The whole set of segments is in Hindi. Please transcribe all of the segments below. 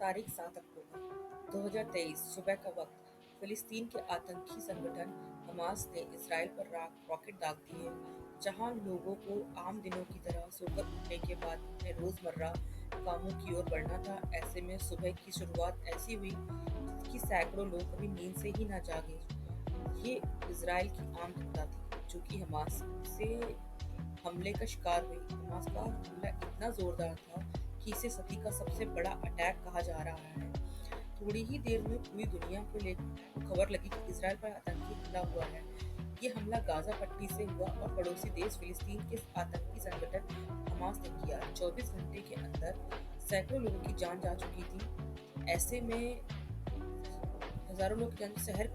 तारीख 7 अक्टूबर 2023 सुबह का वक्त। फिलिस्तीन के आतंकी संगठन हमास ने इसराइल पर रॉकेट दाग दिए, जहां लोगों को आम दिनों की तरह सोकर उठने के बाद अपने रोजमर्रा कामों की ओर बढ़ना था। ऐसे में सुबह की शुरुआत ऐसी हुई कि सैकड़ों लोग कभी नींद से ही न जागे। ये इसराइल की आम जनता थी जो कि हमास से हमले का शिकार हुई। हमास का हमला इतना जोरदार था कि इसे सदी का सबसे बड़ा अटैक कहा जा रहा है। थोड़ी ही देर में पूरी दुनिया को खबर लगी कि इसराइल पर आतंकी हमला हुआ है। ये हमला गाजा पट्टी से हुआ और पड़ोसी देश फिलिस्तीन के आतंकी संगठन हमास ने किया। 24 घंटे के अंदर सैकड़ों लोगों की जान जा चुकी थी। ऐसे में हजारों लोग शहर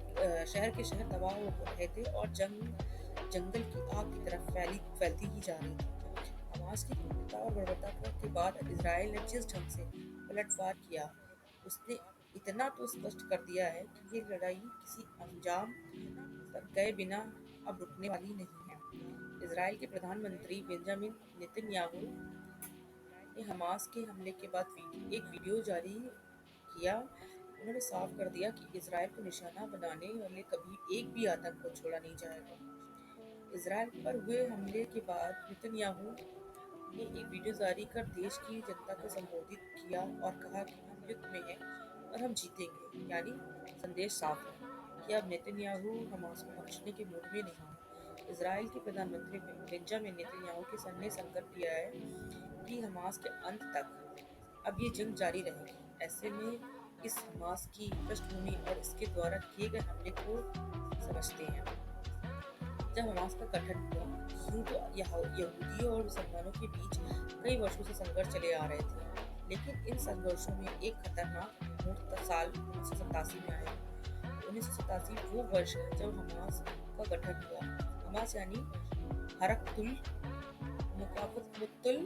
के शहर तबाह हो रहे थे और जंगल की आग की तरफ फैलती ही जा रही थी। हमास की क्रूरता और बर्बरता के बाद इसराइल ने जिस ढंग से पलटवार किया, उसने इतना तो स्पष्ट कर दिया है कि ये लड़ाई किसी अंजाम तक गए बिना अब रुकने वाली नहीं है। इसराइल के प्रधानमंत्री बेंजामिन नेतन्याहू ने हमास के हमले के बाद एक वीडियो जारी किया। उन्होंने साफ कर दिया कि इसराइल को निशाना बनाने वाले कभी एक भी आतंक को छोड़ा नहीं जाएगा। इसराइल पर हुए हमले के बाद नेतन्याहू ने एक वीडियो जारी कर देश की जनता को संबोधित किया और कहा कि हम युद्ध में हैं और हम जीतेंगे। यानी संदेश साफ है कि अब नेतन्याहू हमास को बख्शने के मूड में नहीं है। इसराइल के प्रधानमंत्री बेंजामिन नेतन्याहू के सन ने संकल्प लिया है कि हमास के अंत तक अब ये जंग जारी रहेगी। ऐसे में इस हमास की पृष्ठभूमि और इसके द्वारा किए गए हमले को समझते हैं। जब हमास का गठन हुआ, यूं तो यहूदियों और मुसलमानों के बीच कई वर्षों से संघर्ष चले आ रहे थे, लेकिन इन संघर्षों में एक खतरनाक मुहूर्त साल 1987 में आया। 1987 वो वर्ष है जब हमास का गठन हुआ। हमास यानी हरकतुल मुकावमतुल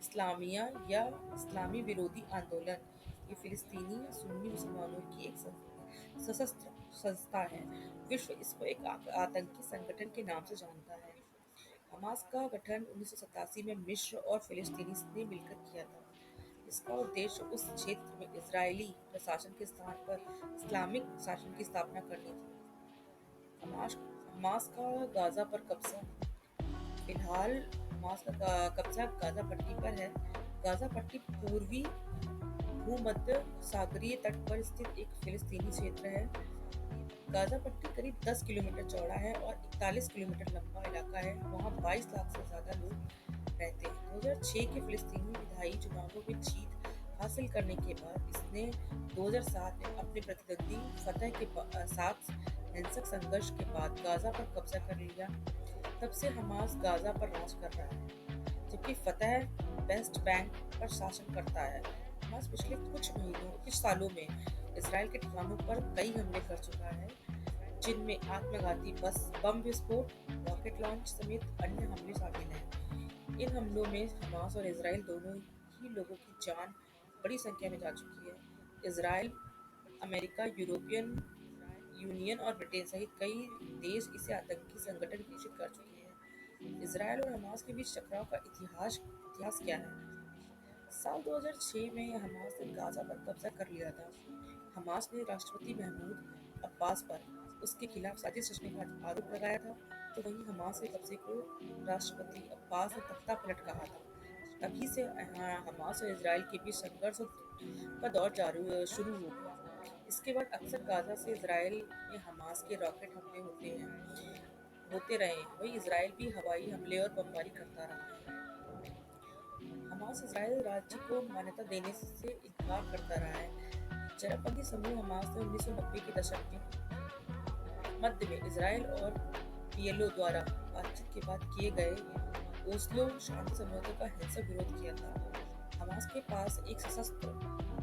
इस्लामिया या इस्लामी विरोधी आंदोलन, ये फिलिस्तीनी सुन्नी मुसलमानों की एक सशस्त्र संस्था है। विश्व इसको एक आतंकी संगठन के नाम से जानता है। हमास का गठन 1987 में मिस्र और फिलिस्तीनी ने मिलकर किया था। इसका उद्देश्य उस क्षेत्र में इजरायली प्रशासन के स्थान पर इस्लामिक शासन की स्थापना करनी थी। हमास हमास का गाजा पर कब्जा। फिलहाल हमास का कब्जा गाजा पट्टी पर है। गाजा पट्टी पूर्वी भूमध्य सागरीय तट पर स्थित एक फिलिस्तीनी क्षेत्र है। गाजा पट्टी करीब 10 किलोमीटर चौड़ा है और 41 किलोमीटर लंबा इलाका है। वहाँ 22 लाख से ज्यादा लोग रहते हैं। 2006 के फिलिस्तीनी विधायी चुनावों में जीत हासिल करने के बाद इसने 2007 में अपने प्रतिद्वंदी फतह के साथ हिंसक संघर्ष के बाद गाजा पर कब्जा कर लिया। तब से हमास गाजा पर राज कर रहा है, जबकि फतह वेस्ट बैंक पर शासन करता है। हमास पिछले कुछ सालों में इसराइल के ठिकानों पर कई हमले कर चुका है, जिनमें आत्मघाती बम विस्फोट, रॉकेट लॉन्च समेत अन्य हमले शामिल हैं। इन हमलों में हमास और इसराइल दोनों ही लोगों की जान बड़ी संख्या में जा चुकी है। इसराइल, अमेरिका, यूरोपियन यूनियन और ब्रिटेन सहित कई देश इसे आतंकी संगठन घोषित कर चुके हैं। इसराइल और हमास के बीच टकराव का इतिहास क्या है? साल 2006 में हमास ने गाजा पर कब्जा कर लिया था। हमास ने राष्ट्रपति महमूद अब्बास पर उसके खिलाफ साजिश रचने का आरोप लगाया था, तो वहीं हमास के कब्जे को राष्ट्रपति अब्बास ने तख्ता पलट कहा था। तभी से हमास और इसराइल के बीच संघर्ष का दौर शुरू हो गया। इसके बाद अक्सर गाजा से इसराइल में हमास के रॉकेट हमले होते रहे हैं। वहीं इसराइल भी हवाई हमले और बमबारी करता रहा है। हमास इसराइल राज्य को मान्यता देने से इनकार करता रहा है। चरमपंथी समूह हमास ने 1990 के दशक में मध्य में इसराइल और पीएलओ द्वारा बातचीत के बाद किए गए ओस्लो शांति समझौते का हिंसक विरोध किया था। हमास के पास एक सशस्त्र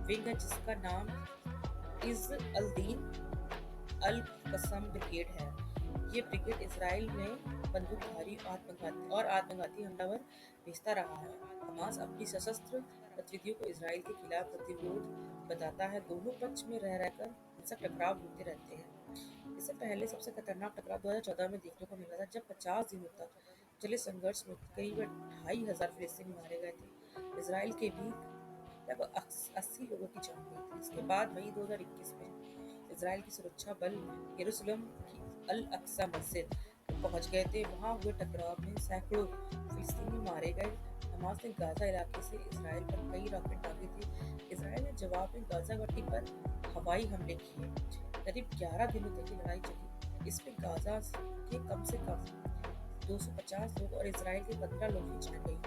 विंग है जिसका नाम इज़ अल-दीन अल-कस्सम ब्रिगेड है। ये ब्रिगेड इसराइल में बंदूकधारी और आत्मघाती हमलावर भेजता रहा है। हमास अपनी सशस्त्र गतिविधियों को इसराइल के खिलाफ प्रतिरोध बताता है। दोनों पक्ष में रह रहकर हिंसक टकराव होते रहते हैं। इससे पहले सबसे खतरनाक टकराव 2014 में देखने को मिला था, जब 50 दिनों तक चले संघर्ष में करीब 2500 फिलिस्तीनी मारे गए थे। इसराइल के भी लगभग 80 लोगों की जान गई थी। इसके बाद मई 2021 में इसराइल की सुरक्षा बल यरूशलेम की अल अक्सा मस्जिद पहुंच गए थे। वहां हुए टकराव में सैकड़ों फिलिस्तीनी मारे गए। हमास ने गाजा इलाके से इसराइल पर कई रॉकेट दागे थे। इसराइल ने जवाब में गाजा घाटी पर हवाई हमले किए। करीब 11 दिनों तक ये लड़ाई चली। इसमें गाजा के कम से कम 250 लोग और इसराइल के 15 लोग की जान गई।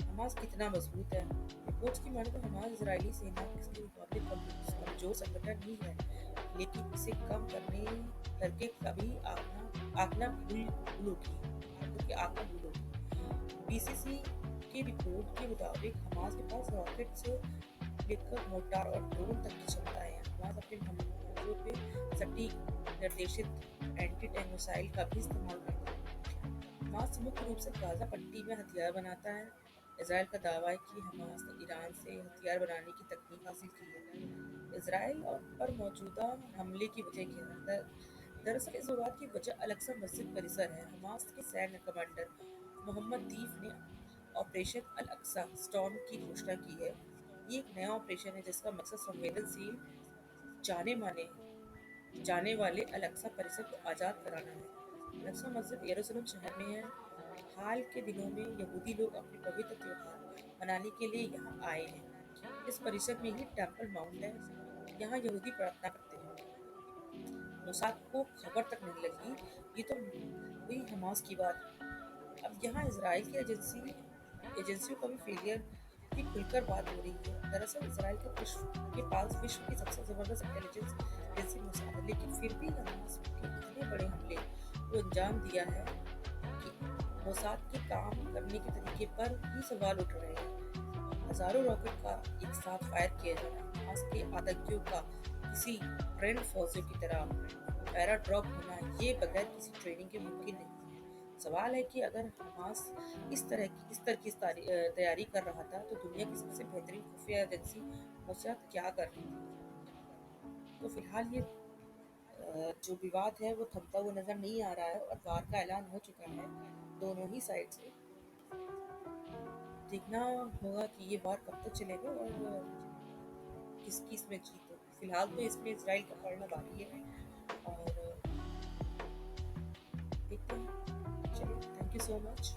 हमास कितना मजबूत है? रिपोर्ट्स की माने तो हमास इजरायली सेना के मुकाबले कमजोर संगठन ही है, लेकिन इसे कम करके कभी आंकना भूलोगी क्योंकि आंकना भूलोगी। बीसीसी की रिपोर्ट के मुताबिक हमास के पास रॉकेट से लेकर मोर्टार और ड्रोन तक की क्षमताएं हैं। हमास अपने हमलों पे सटीक निर्देशित एंटी टैंक मिसाइल का भी इस्तेमाल करता है। हमास मुख्य रूप से गाजा पट्टी में हथियार बनाता है। इसराइल का दावा है कि हमास ने ईरान से हथियार बनाने की तकनीक हासिल की है। इसराइल और पर मौजूदा हमले की वजह क्या है? दरअसल इस विवाद की वजह अल-अक्सा मस्जिद परिसर है। हमास के सैन्य कमांडर मोहम्मद दीफ ने ऑपरेशन अल-अक्सा स्टॉर्म की घोषणा की है। ये एक नया ऑपरेशन है जिसका मकसद संवेदनशील जाने माने जाने वाले अल-अक्सा परिसर को आज़ाद कराना है। अल-अक्सा मस्जिद यरूशलेम शहर में है। हाल के दिनों में यहूदी लोग अपने पवित्र त्योहार मनाने के लिए यहाँ आए हैं। इस परिसर में ही टेम्पल माउंट है। यहाँ यहूदी प्रार्थना करते हैं। मोसाद को खबर तक नहीं लगी। ये तो हुई हमास की बात। अब यहाँ इसराइल की एजेंसियों का भी फेलियर की खुलकर बात हो रही है। दरअसल इसराइल के पास विश्व की सबसे जबरदस्त इंटेलिजेंस एजेंसी मोसाद है, लेकिन फिर भी हमास के इतने बड़े हमले को अंजाम दिया है कि मोसाद के काम करने के तरीके पर भी सवाल उठ रहे हैं। हजारों रॉकेट का एक साथ फायर किया जा रहा है। हमास के आतंकियों का किसी ट्रेंड फौजियों की तरह पैरा ड्रॉप होना ये बगैर किसी ट्रेनिंग के मुमकिन नहीं है। सवाल है कि अगर हमास इस तरह की तैयारी कर रहा था तो दुनिया की सबसे बेहतरीन खुफिया एजेंसी मोसाद क्या कर रही थी? तो फिलहाल ये जो विवाद है वो थमता हुआ नजर नहीं आ रहा है और वार का ऐलान हो चुका है दोनों ही साइड से। देखना होगा कि ये वार कब तक चलेगा और किसकी इसमें जीत होगी। फिलहाल तो इसमें इसराइल का पड़ना बाकी है और देखते हैं। चलिए, थैंक यू सो मच।